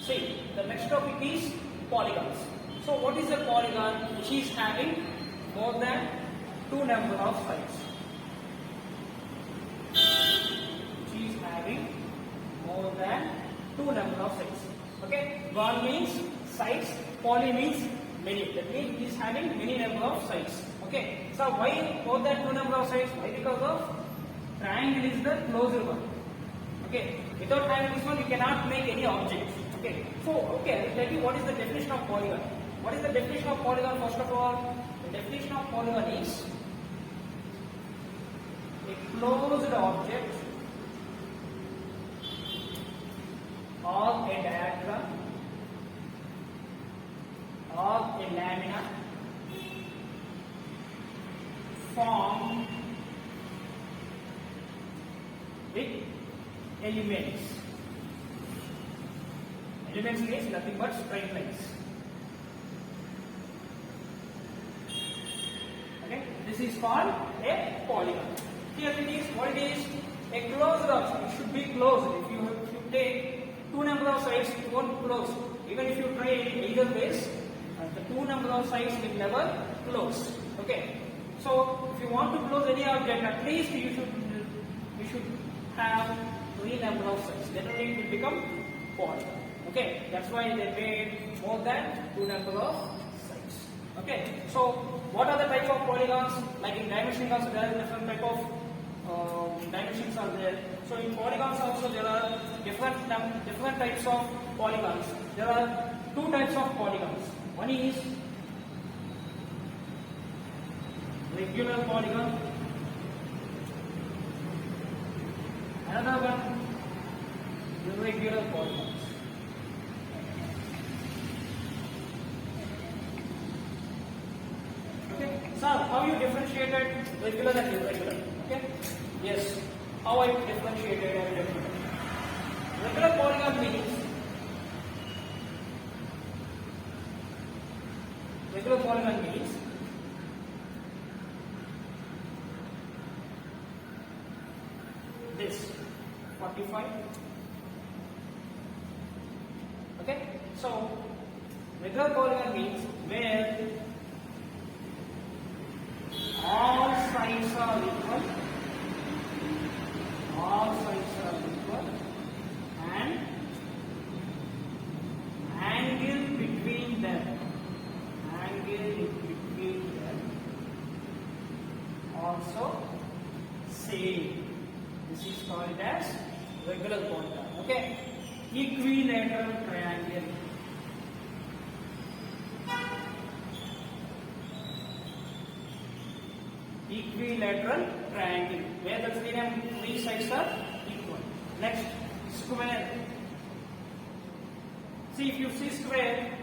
See, the next topic is polygons. So what is a polygon which is having more than two number of sides? Which is having more than two number of sides. Okay, gon means sides, poly means many. That means it is having many number of sides. Okay, so why more than two number of sides? Why? Because of triangle is the closed one. Okay, without having this one, you cannot make any object. Okay, so okay, I'll tell you what is the definition of polygon. What is the definition of polygon? First of all, the definition of polygon is a closed object or a diagram or a lamina formed with elements. Elements means nothing but straight lines. Okay, this is called a polygon. Here it is, what it is, a closed object. It should be closed. If you take two number of sides, it won't close. Even if you try either ways, the two number of sides will never close. Okay. So if you want to close any object, at least you should have three number of sides. Then only it will become polygon. Okay. That's why they made more than two number of sides. Okay. So what are the types of polygons? Like in dimensioning also there are different type of dimensions are there. So in polygons also there are different types of polygons. There are two types of polygons. One is regular polygon. Another one irregular polygons. Okay. So how you differentiated regular and irregular? Okay. Yes. How I differentiated and irregular. Regular polygon means this 45. Okay. So regular polygon means where all sides are equal, and angle between them also same. This is called as regular polygon. Okay. Equilateral triangle. Equilateral triangle where the three sides are equal. Next, square. See, if you see square,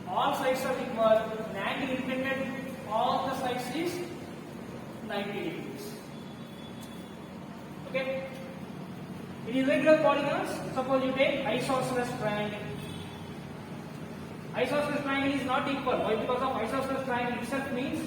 all sides are equal, and angle independent, all the sides is 90 degrees. Okay. In irregular polygons, suppose you take isosceles triangle. Isosceles triangle is not equal. Why? Because of isosceles triangle itself means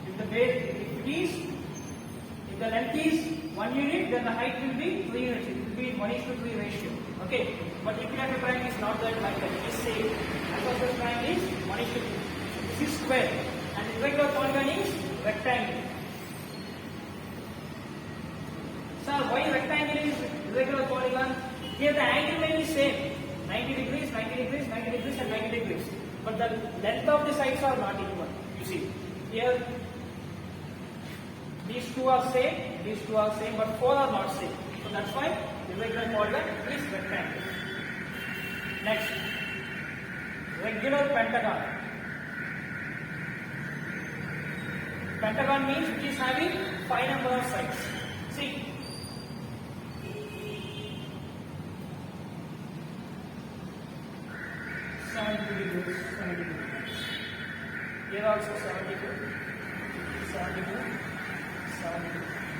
if the length is 1 unit, then the height will be 3 units. It will be 1:3 ratio. Okay. But equilateral triangle is not that like that. It is same. Isosceles triangle is 1:2. This is square, and irregular polygon is rectangle. So why rectangle is irregular polygon? Here the angle may be same, 90 degrees, 90 degrees, 90 degrees, and 90 degrees. But the length of the sides are not equal. You see, here these two are same, but four are not same. So that's why irregular polygon is rectangle. Next, regular pentagon. Pentagon means which is having 5 number of sides. See, here also 72,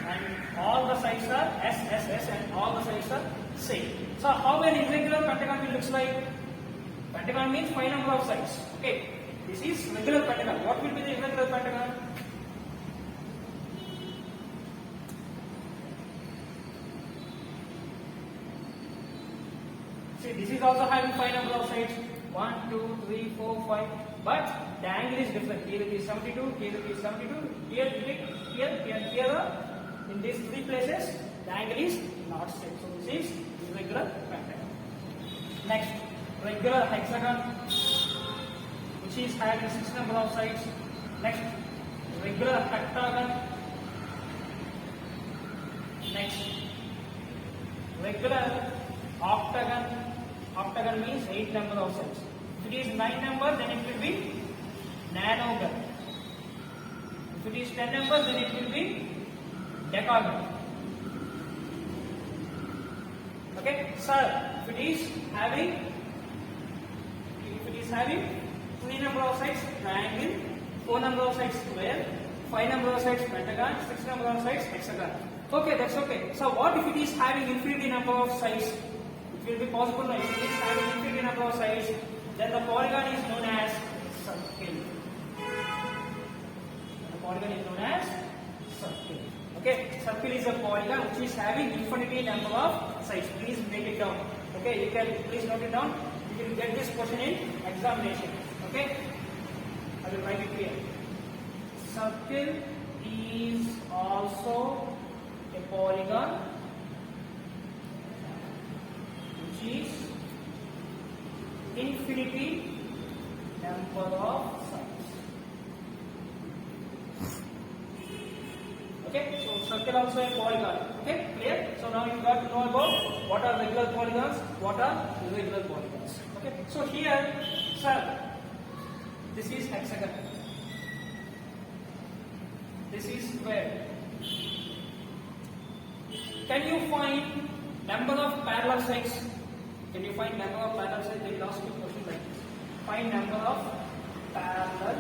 and all the sides are S, and all the sides are same. So how an irregular pentagon will looks like? Pentagon means 5 number of sides. Okay, this is regular pentagon. What will be the irregular pentagon? See, this is also having 5 number of sides. 1, 2, 3, 4, 5. But the angle is different. Here it is 72, here it is 72, here, in these 3 places, the angle is not same. So this is irregular pentagon. Next, regular hexagon, which is having 6 number of sides. Next, regular heptagon. Next, regular octagon. Octagon means 8 number of sides. If it is 9 number, then it will be nanogon. If it is 10 number, then it will be decagon. Okay, sir, if it is having 3 number of sides, triangle, 4 number of sides, square, 5 number of sides, pentagon, 6 number of sides, hexagon. Okay, that's okay. So what if it is having infinity number of sides? It will be possible now. If it is having infinity number of sides, then the polygon is known as circle. The polygon is known as circle. Okay, circle is a polygon which is having infinity number of sides. Please make it down. Okay, you can please note it down. You will get this question in examination. Okay, I will write it here. Circle is also a polygon which is infinity number of sides. Okay, so circle also a polygon. Okay, clear? So now you got to know about what are regular polygons, what are irregular polygons. Okay, so here, sir, this is hexagon. This is square. Can you find number of parallel sides? Can you find number of parallel sides? They will ask you a question like this. Find number of parallel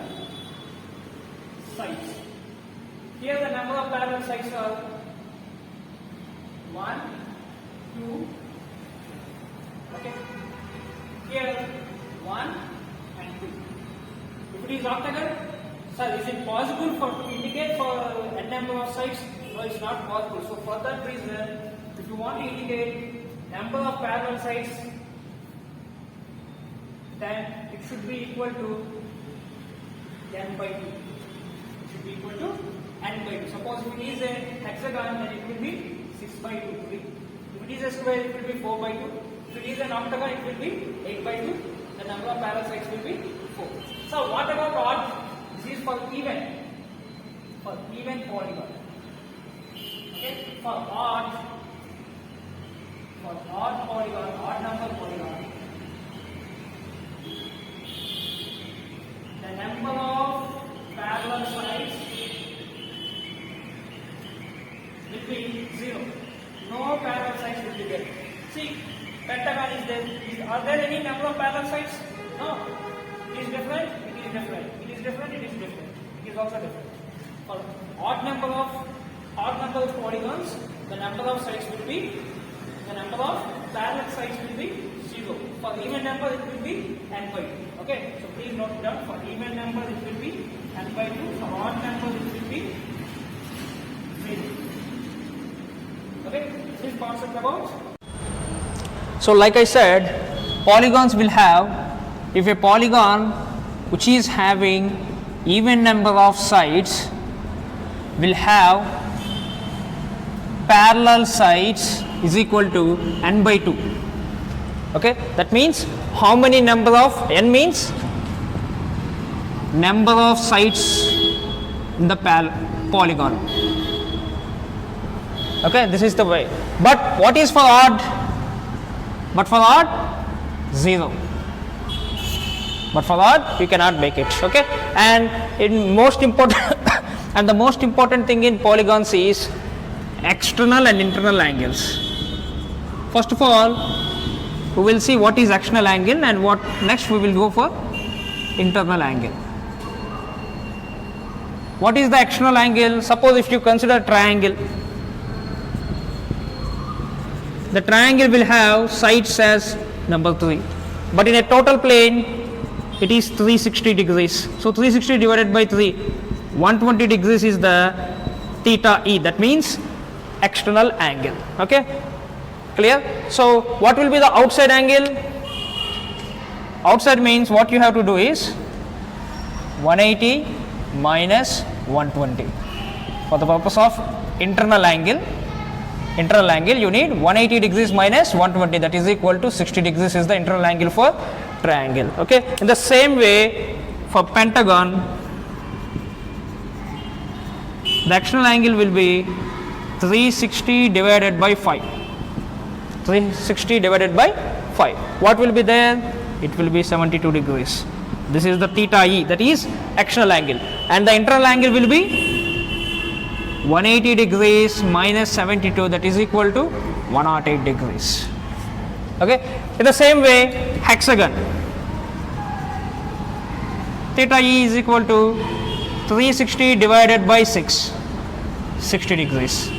sides. Here the number of parallel sides are 1, 2. Okay. Here 1 and 2. If it is octagon, sir, is it possible to indicate for n number of sides? No, it's not possible. So for that reason, if you want to indicate number of parallel sides, then it should be equal to n by 2. It should be equal to n by 2. Suppose if it is a hexagon, then it will be 6 by 2. 3. If it is a square, it will be 4 by 2. If it is an octagon, it will be 8 by 2. The number of parallel sides will be 4. So what about odd? This is for even polygon. Okay, for odd polygon, odd number polygon, the number of parallel sides will be 0. No parallel sides will be there. See, pentagon is there. Are there any number of parallel sides? No. It is different. It is different. It is different. It is different. It is also different. For odd number of polygons, the number of sides will be, the number of parallel sides will be 0. For even number, it will be n by 2. Okay, so please note it down. For even number, it will be n by 2. For odd number, it will be 0. Okay, this is concept about. So, like I said, polygons will have, if a polygon which is having even number of sides will have parallel sides is equal to n by 2. Okay, that means how many number of, n means number of sides in the polygon. Okay, this is the way. But what is for odd? But for odd, 0. But for odd, we cannot make it. Okay, and in most important and the most important thing in polygons is external and internal angles. First of all, we will see what is external angle, and what next we will go for internal angle. What is the external angle? Suppose if you consider triangle, the triangle will have sides as number 3, but in a total plane it is 360 degrees. So 360 divided by 3, 120 degrees is the theta E. That means external angle. Okay. Clear? So what will be the outside angle? Outside means what you have to do is 180 minus 120. For the purpose of internal angle you need 180 degrees minus 120, that is equal to 60 degrees is the internal angle for triangle. Okay, in the same way for pentagon, the external angle will be 360 divided by 5. 360 divided by 5. What will be there? It will be 72 degrees. This is the theta E, that is external angle, and the internal angle will be 180 degrees minus 72, that is equal to 108 degrees. Okay. In the same way, hexagon, theta E is equal to 360 divided by 6, 60 degrees,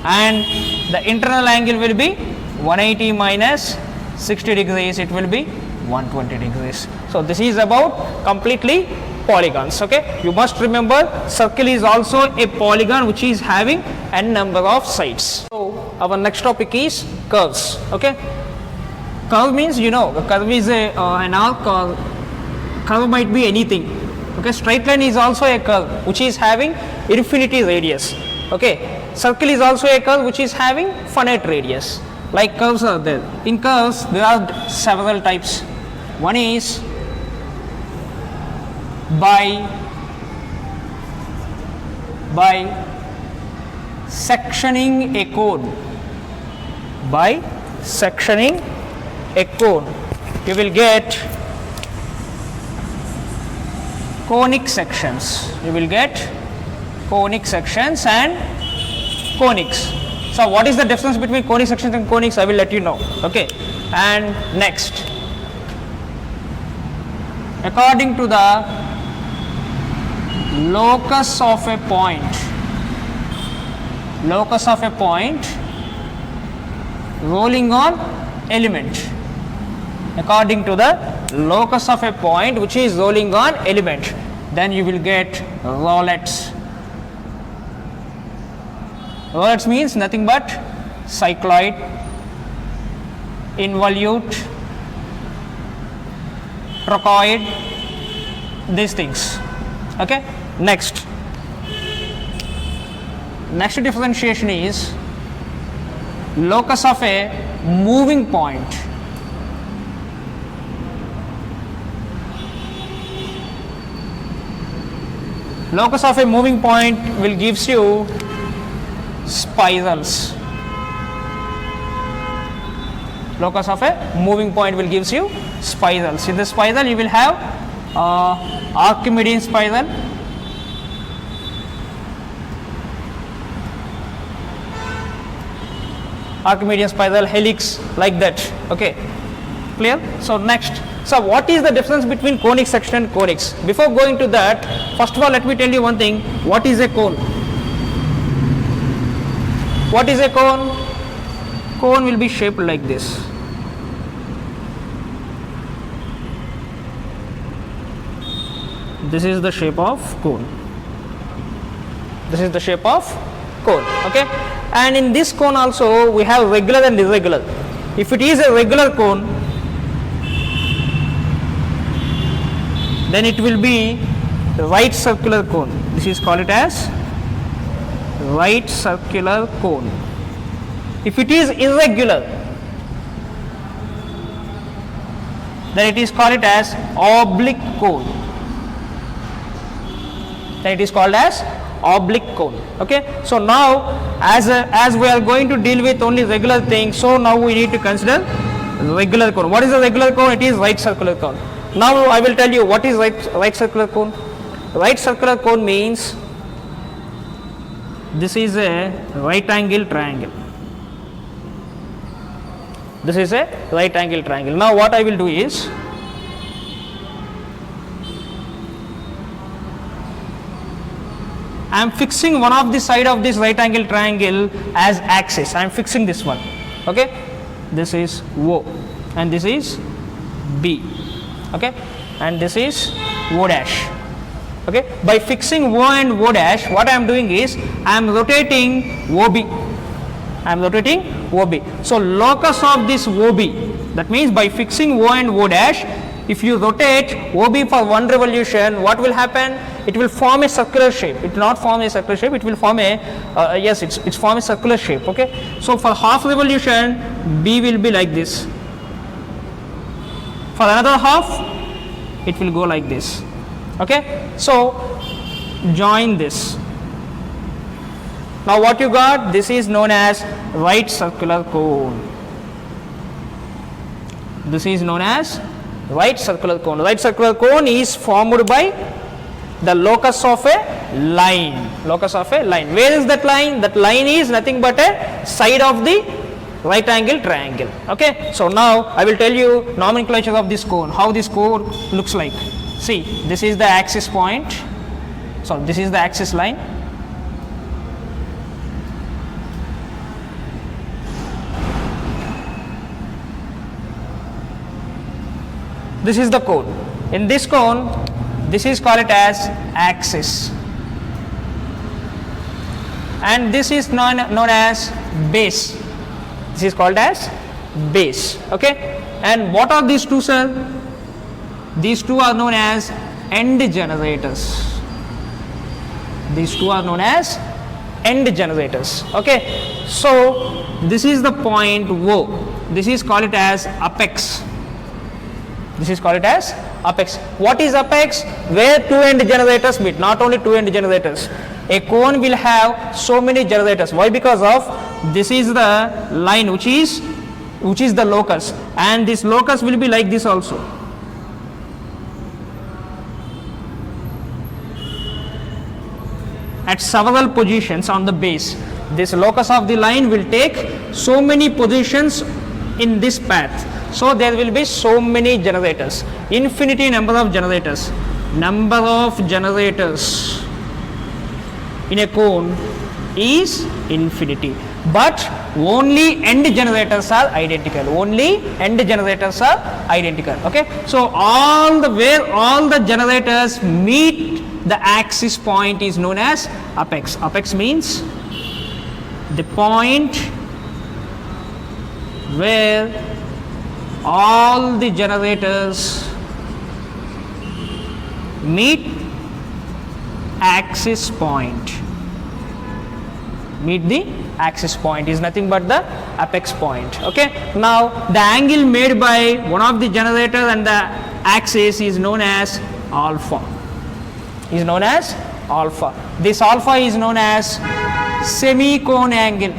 and the internal angle will be 180 minus 60 degrees, it will be 120 degrees. So this is about completely polygons. Okay, you must remember circle is also a polygon which is having n number of sides. So our next topic is curves. Okay, curve means, you know, a curve is an arc, or curve might be anything. Okay, straight line is also a curve which is having infinity radius. Okay, circle is also a curve which is having finite radius. Like curves are there. In curves there are several types. One is by sectioning a cone. By sectioning a cone, you will get conic sections. You will get conic sections and conics. So what is the difference between conic sections and conics? I will let you know. Okay, and next, according to the locus of a point rolling on element, according to the locus of a point which is rolling on element, then you will get rollets. Rollets means nothing but cycloid, involute, trochoid, these things. Okay, next differentiation is locus of a moving point. Locus of a moving point will gives you spirals. Locus of a moving point will gives you spirals. In the spiral you will have Archimedean spiral, helix, like that. Okay, clear? So next, so what is the difference between conic section and conics? Before going to that, first of all let me tell you one thing. What is a cone? What is a cone? Cone will be shaped like this. This is the shape of cone. This is the shape of cone. Okay, and in this cone also we have regular and irregular. If it is a regular cone, then it will be right circular cone. This is called it as right circular cone. If it is irregular, then it is called it as oblique cone. Then it is called as oblique cone. Okay, so now as we are going to deal with only regular things, so now we need to consider regular cone. What is a regular cone? It is right circular cone. Now I will tell you what is right circular cone. Right circular cone means this is a right angle triangle. This is a right angle triangle. Now what I will do is, I am fixing one of the side of this right angle triangle as axis. I am fixing this one. Okay, this is O and this is B. Okay, and this is O dash. Okay, by fixing O and O dash, what I am doing is I am rotating OB. I am rotating OB. So locus of this OB, that means by fixing O and O dash, if you rotate OB for one revolution, what will happen? It will form a circular shape. It will not form a circular shape, it will form a, yes, it's form a circular shape, okay. So for half revolution, B will be like this. For another half, it will go like this, okay. So join this. Now what you got? This is known as right circular cone. This is known as right circular cone. Right circular cone is formed by the locus of a line. Locus of a line. Where is that line? That line is nothing but a side of the right angle triangle. Okay. So now I will tell you nomenclature of this cone. How this cone looks like. See, this is the axis point. So this is the axis line. This is the cone. In this cone, this is called it as axis, and this is known as base. This is called as base. Okay. And what are these two, sir? These two are known as end generators. These two are known as end generators. Okay. So this is the point O. This is called it as apex. This is called it as apex. What is apex? Where two end generators meet. Not only two end generators. A cone will have so many generators. Why? Because of this is the line which is the locus, and this locus will be like this also. At several positions on the base, this locus of the line will take so many positions in this path. So there will be so many generators, infinity number of generators. Number of generators in a cone is infinity, but only end generators are identical. Only end generators are identical. Okay. So where all the generators meet the axis point is known as apex. Apex means the point where all the generators meet axis point. Meet the axis point is nothing but the apex point. Okay. Now the angle made by one of the generators and the axis is known as alpha. Is known as alpha. This alpha is known as semi-cone angle.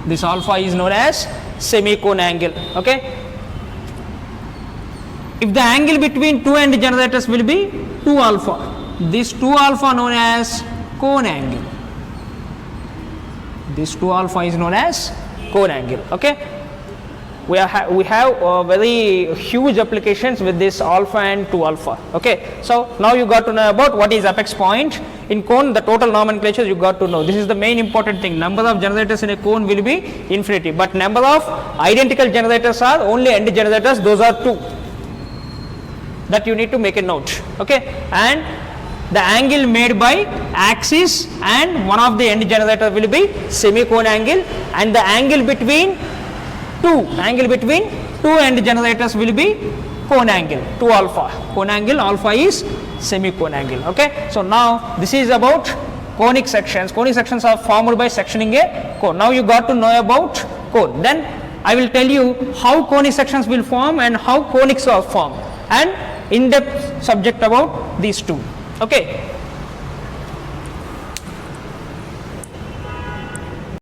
This alpha is known as semi-cone angle. Okay. If the angle between two end generators will be 2 alpha, this 2 alpha known as cone angle. This 2 alpha is known as cone angle. Okay. We have very huge applications with this alpha and 2 alpha. Okay. So now you got to know about what is apex point. In cone, the total nomenclature you got to know. This is the main important thing. Number of generators in a cone will be infinity, but number of identical generators are only end generators. Those are 2. That you need to make a note. Okay. And the angle made by axis and one of the end generator will be semi-cone angle, and the angle between two end generators will be cone angle, 2 alpha. Cone angle, alpha is semi-cone angle. Okay. So now this is about conic sections. Conic sections are formed by sectioning a cone. Now you got to know about cone. Then I will tell you how conic sections will form and how conics are formed, and in-depth subject about these two. Okay.